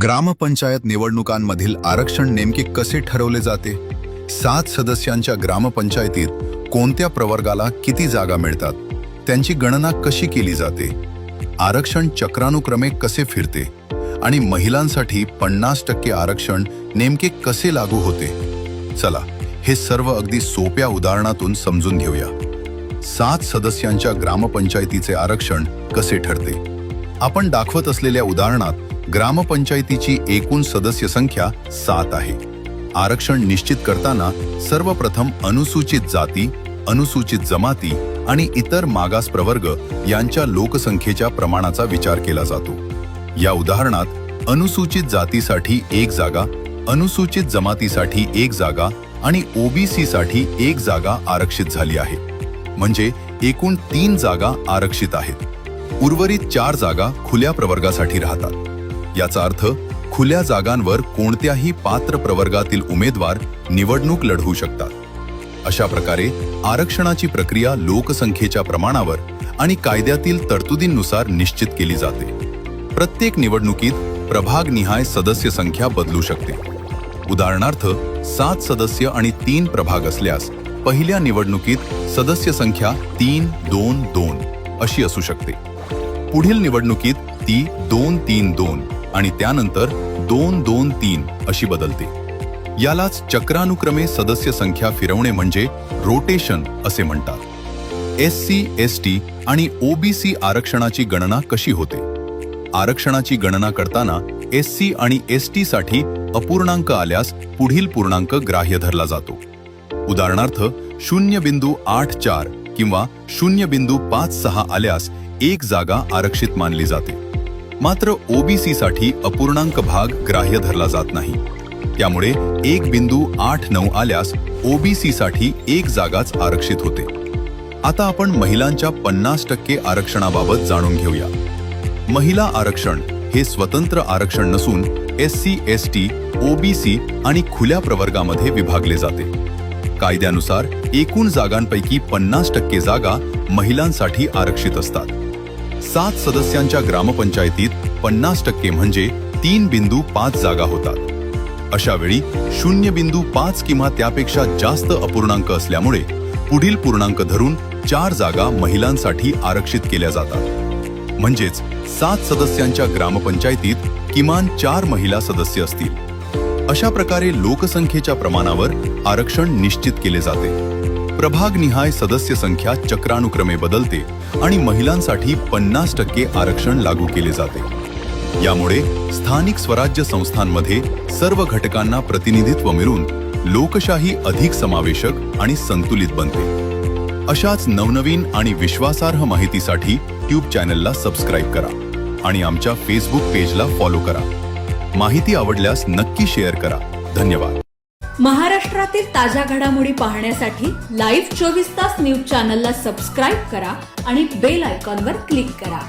ग्रामपंचायत निवडणुकांमधील आरक्षण नेमके कसे ठरवले जाते? 7 सदस्यांच्या ग्रामपंचायतीत कोणत्या प्रवर्गाला किती जागा मिळतात? त्यांची गणना कशी केली जाते? आरक्षण चक्रानुक्रमे कसे फिरते? आणि महिलांसाठी 50% आरक्षण नेमके कसे लागू होते? चला, हे सर्व अगदी सोप्या उदाहरणातून समजून घेऊया. 7 सदस्यांच्या ग्रामपंचायतीचे आरक्षण कसे ठरते? आपण दाखवत असलेल्या उदाहरणात ग्रामपंचायतीची एकूण सदस्य संख्या 7 आहे. आरक्षण निश्चित करताना सर्वप्रथम अनुसूचित जाती, अनुसूचित जमाती आणि इतर मागास प्रवर्ग यांच्या लोकसंख्येच्या प्रमाणाचा विचार केला जातो. या उदाहरणात अनुसूचित जातीसाठी 1 जागा, अनुसूचित जमातीसाठी 1 जागा आणि ओबीसी साठी 1 जागा आरक्षित झाली आहे. म्हणजे एकूण 3 जागा आरक्षित आहेत. उर्वरित 4 जागा खुल्या प्रवर्गासाठी राहतात. याचा अर्थ खुल्या जागांवर कोणत्याही पात्र प्रवर्गातील उमेदवार निवडणूक लढवू शकतात. अशा प्रकारे आरक्षणाची प्रक्रिया लोकसंख्येच्या प्रमाणावर आणि कायद्यातील तरतुदींनुसार निश्चित केली जाते. प्रत्येक निवडणुकीत प्रभागनिहाय सदस्य संख्या बदलू शकते. उदाहरणार्थ 7 सदस्य आणि 3 प्रभाग असल्यास पहिल्या निवडणुकीत सदस्य संख्या 3-2-2 अशी असू शकते. पुढील निवडणुकीत ती 2-3-2 आणि त्यानंतर 2-2-3 अशी बदलते. यालाच चक्रानुक्रमे सदस्य संख्या फिरवणे म्हणजे रोटेशन असे म्हणतात. SC, ST आणि OBC आरक्षणाची गणना कशी होते? आरक्षणाची गणना करताना SC आणि ST साठी अपूर्णांक आल्यास पुढील पूर्णांक ग्राह्य धरला जातो. उदाहरणार्थ 0.84 किंवा 0.56 आल्यास 1 जागा आरक्षित मानली जाते. मात्र ओबीसी साठी अपूर्णांक भाग ग्राह्य धरला जात नाही. त्यामुळे 1.89 आल्यास ओबीसी साठी 1 जागाच आरक्षित होते. आता आपण महिलांच्या 50% आरक्षणाबाबत जाणून घेऊया. महिला आरक्षण हे स्वतंत्र आरक्षण नसून SC, ST, OBC आणि खुल्या प्रवर्गामध्ये विभागले जाते. कायद्यानुसार एकूण जागांपैकी 50% जागा महिलांसाठी आरक्षित असतात. 7 सदस्यांच्या ग्रामपंचायतीत 50% म्हणजे 3.5 जागा होतात. अशा वेळी 0.5 किंवा त्यापेक्षा जास्त अपूर्णांक असल्यामुळे पुढील पूर्णांक धरून 4 जागा महिलांसाठी आरक्षित केल्या जातात. म्हणजेच 7 सदस्यांच्या ग्रामपंचायतीत किमान 4 महिला सदस्य असतील. अशा प्रकारे लोकसंख्येच्या प्रमाणावर आरक्षण निश्चित केले जाते. प्रभागनिहाय सदस्य संख्या चक्रानुक्रमे बदलते आणि महिलांसाठी 50% आरक्षण लागू केले जाते. यामुळे स्थानिक स्वराज्य संस्थांमध्ये सर्व घटकांना प्रतिनिधित्व मिळून लोकशाही अधिक समावेशक आणि संतुलित बनते. अशाच नवनवीन आणि विश्वासार्ह माहितीसाठी ट्यूब चॅनलला सबस्क्राईब करा आणि आमच्या फेसबुक पेजला फॉलो करा. माहिती आवडल्यास नक्की शेअर करा. धन्यवाद. महाराष्ट्रातील ताज्या घडामोडी पाहण्यासाठी लाईव्ह 24 तास न्यूज चॅनलला सबस्क्राईब करा आणि बेल आयकॉनवर क्लिक करा.